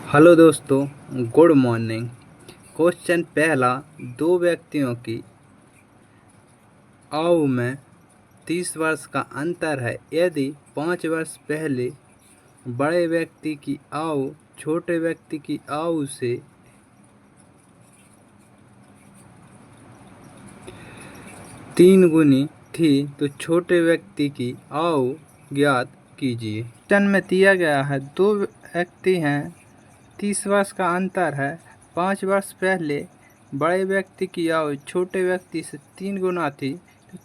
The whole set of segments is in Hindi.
हेलो दोस्तों, गुड मॉर्निंग। क्वेश्चन पहला, दो व्यक्तियों की आयु में 30 वर्ष का अंतर है। यदि 5 वर्ष पहले बड़े व्यक्ति की आयु छोटे व्यक्ति की आयु से 3 गुनी थी तो छोटे व्यक्ति की आयु ज्ञात कीजिए। क्वेश्चन में दिया गया है दो व्यक्ति हैं, 30 वर्ष का अंतर है। 5 वर्ष पहले बड़े व्यक्ति की आयु छोटे व्यक्ति से 3 गुना थी तो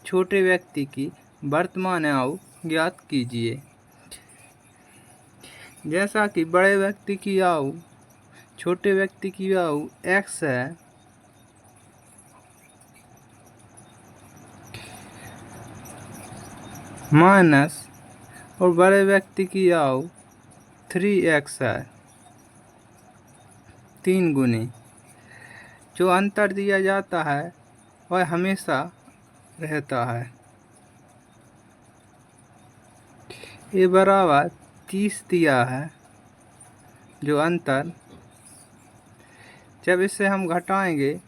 छोटे व्यक्ति की वर्तमान आयु ज्ञात कीजिए। जैसा कि बड़े व्यक्ति की आयु छोटे व्यक्ति की आयु x है, माइनस और बड़े व्यक्ति की आयु 3x है, 3 गुनी। जो अंतर दिया जाता है वह हमेशा रहता है। ये बराबर 30 दिया है। जो अंतर, जब इसे हम घटाएंगे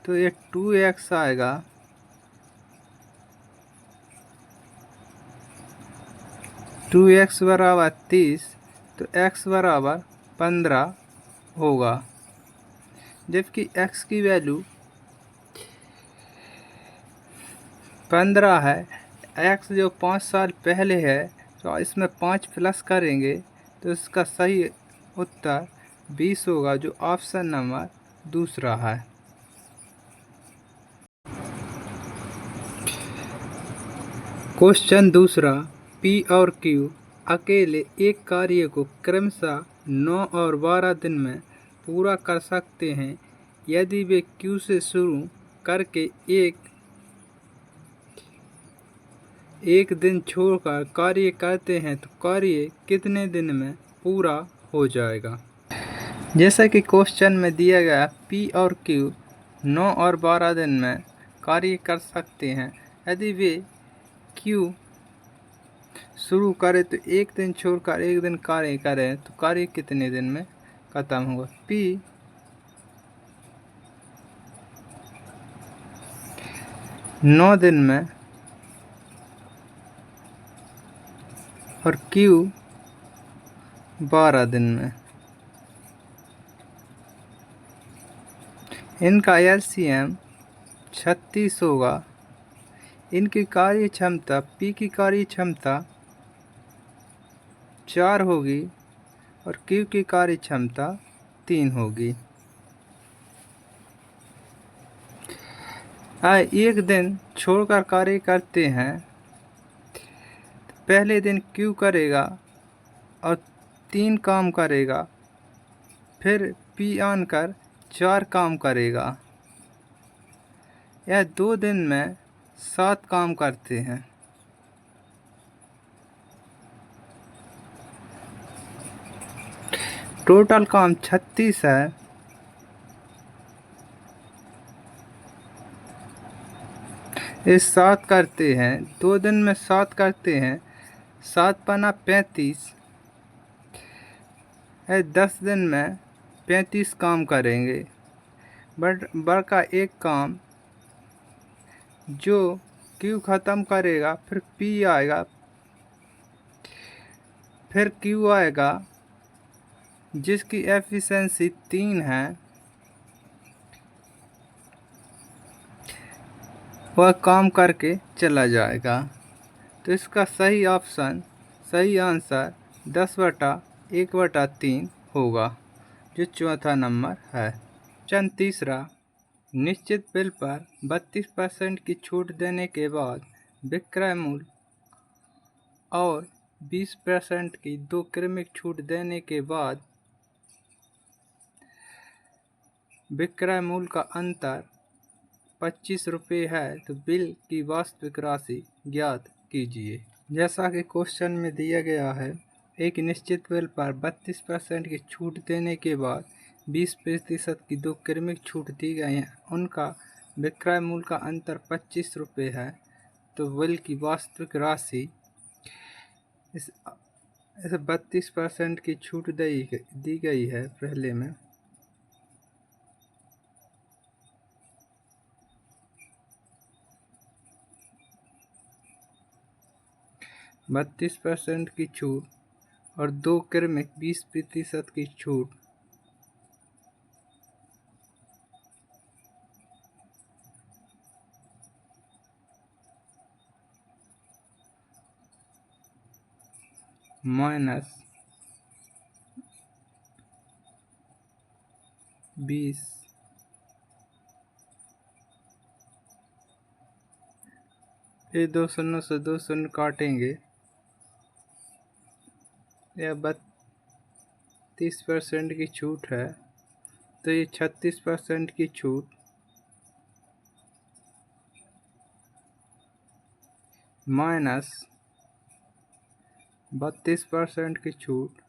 तो ये 2x आएगा। 2x बराबर 30 तो x बराबर 15 होगा, जबकि x की वैल्यू 15 है। x जो 5 साल पहले है तो इसमें 5 प्लस करेंगे तो इसका सही उत्तर 20 होगा, जो ऑप्शन नंबर दूसरा है। क्वेश्चन दूसरा, P और Q अकेले एक कार्य को क्रमशः 9 और 12 दिन में पूरा कर सकते हैं। यदि वे Q से शुरू करके एक दिन छोड़कर कार्य करते हैं तो कार्य कितने दिन में पूरा हो जाएगा। जैसा कि क्वेश्चन में दिया गया, P और Q 9 और 12 दिन में कार्य कर सकते हैं। यदि वे Q शुरू करें तो एक दिन छोड़कर एक दिन कार्य करें तो कार्य कितने दिन में खत्म होगा। P 9 दिन में और Q 12 दिन में। इनका LCM 36 होगा। इनकी कार्य क्षमता, P की कार्य क्षमता 4 होगी और Q की कार्य क्षमता 3 होगी। एक दिन छोड़कर कार्य करते हैं, पहले दिन Q करेगा और 3 काम करेगा, फिर P आनकर 4 काम करेगा। यह 2 दिन में 7 काम करते हैं। टोटल काम 36 है। ये 7 करते हैं, 2 दिन में 7 करते हैं, 7 पना 35 है। 10 दिन में 35 काम करेंगे। बट बड़का एक काम जो Q ख़त्म करेगा, फिर P आएगा, फिर Q आएगा जिसकी एफिशिएंसी 3 है, वह काम करके चला जाएगा। तो इसका सही ऑप्शन, सही आंसर 10/1/3 होगा, जो चौथा नंबर है। क्वेश्चन तीसरा, निश्चित बिल पर 32% की छूट देने के बाद विक्रय मूल्य और 20% की 2 क्रमिक छूट देने के बाद विक्रय मूल्य का अंतर 25 रुपये है, तो बिल की वास्तविक राशि ज्ञात कीजिए। जैसा कि क्वेश्चन में दिया गया है, एक निश्चित बिल पर 32% की छूट देने के बाद 20% की 2 क्रमिक छूट दी गई हैं। उनका विक्रय मूल्य का अंतर 25 रुपये है, तो बिल की वास्तविक राशि ऐसे 32% की छूट दी गई है पहले में। बत्तीस % की छूट और 2 क्रमिक 20% की छूट। -20। ये 2 शून्य से 2 शून्य काटेंगे। यह 32% की छूट है, तो ये 36% की छूट माइनस 32% की छूट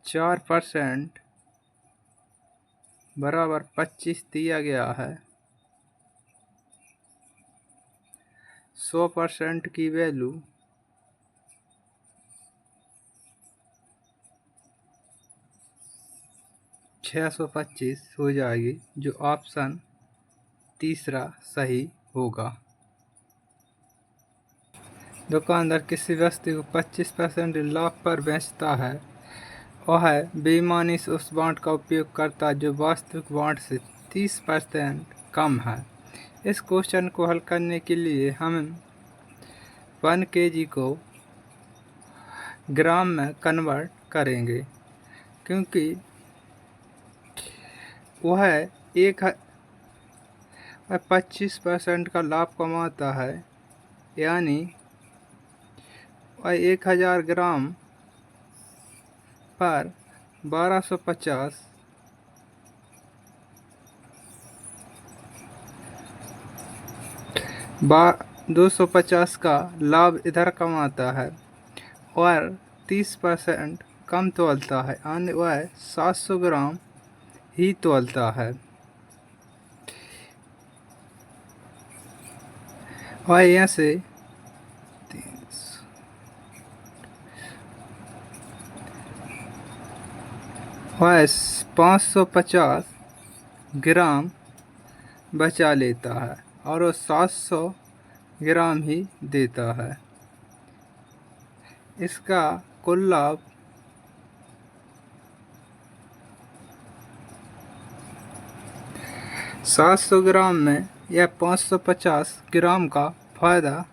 4% बराबर 25 दिया गया है। 100% की वैल्यू 625 हो जाएगी, जो ऑप्शन तीसरा सही होगा। दुकानदार किसी वस्तु को 25% लाभ पर बेचता है, वह बेईमानी से उस बॉन्ड का उपयोग करता है जो वास्तविक बॉन्ड से 30% कम है। इस क्वेश्चन को हल करने के लिए हम 1 kg को ग्राम में कन्वर्ट करेंगे, क्योंकि वह 25% का लाभ कमाता है, यानी वह 1000 ग्राम पर 1250 250 का लाभ इधर कमाता है और 30% कम तोलता है, यानी वह 700 ग्राम ही तोलता है। और यहाँ से 550 ग्राम बचा लेता है और वो 700 ग्राम ही देता है। इसका कुल लाभ 700 ग्राम में यह 550 ग्राम का फायदा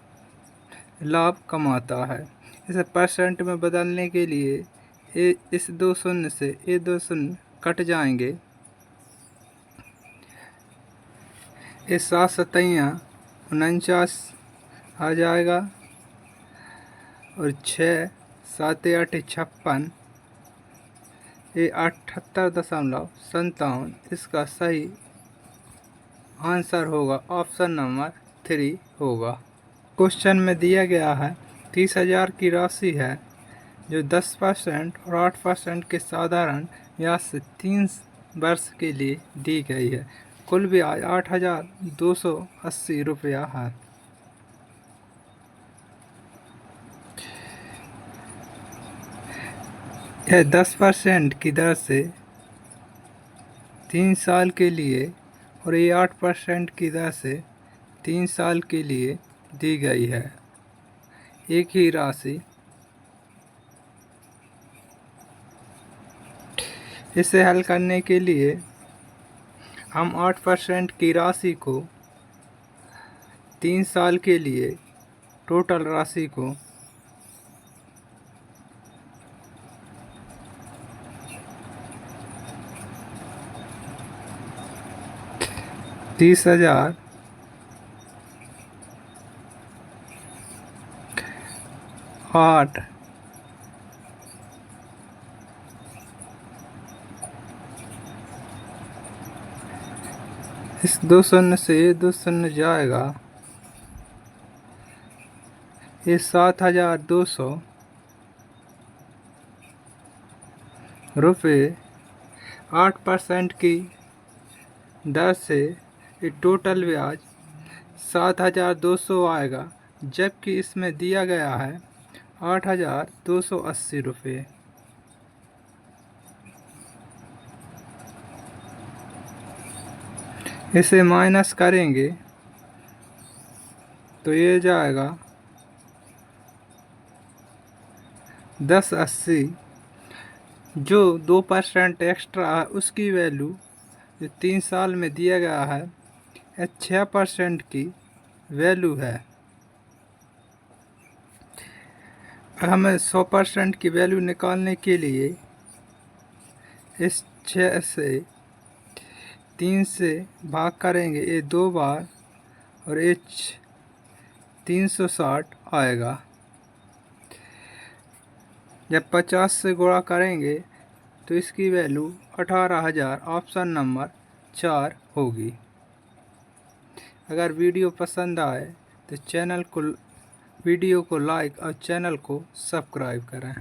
लाभ कमाता है। इसे परसेंट में बदलने के लिए इस 2 शून्य से ये 2 शून्य कट जाएंगे। इस 7 सतैया 49 आ जाएगा और 6 7 8 56, ये 78.57। इसका सही आंसर होगा ऑप्शन नंबर 3 होगा। क्वेश्चन में दिया गया है 30,000 की राशि है जो 10% और 8% के साधारण ब्याज से 3 वर्ष के लिए दी गई है। कुल ब्याज 8,280 रुपया है। यह 10% की दर से 3 साल के लिए और ये 8% की दर से 3 साल के लिए दी गई है। एक ही राशि। इसे हल करने के लिए हम 8% की राशि को 3 साल के लिए टोटल राशि को 30,000 8 इस 2 शून्य से ये 2 शून्य जाएगा, ये 7,200 रुपये 8% की दर से ये टोटल ब्याज 7,200 आएगा, जबकि इसमें दिया गया है 8,280 रुपये। इसे माइनस करेंगे तो ये जाएगा 1080। जो 2% एक्स्ट्रा है उसकी वैल्यू जो 3 साल में दिया गया है 6% की वैल्यू है। हमें 100% की वैल्यू निकालने के लिए इस 6 से 3 से भाग करेंगे, ये 2 बार, और ये 360 आएगा। जब 50 से गुणा करेंगे तो इसकी वैल्यू 18,000 ऑप्शन नंबर 4 होगी। अगर वीडियो पसंद आए तो वीडियो को लाइक और चैनल को सब्सक्राइब करें।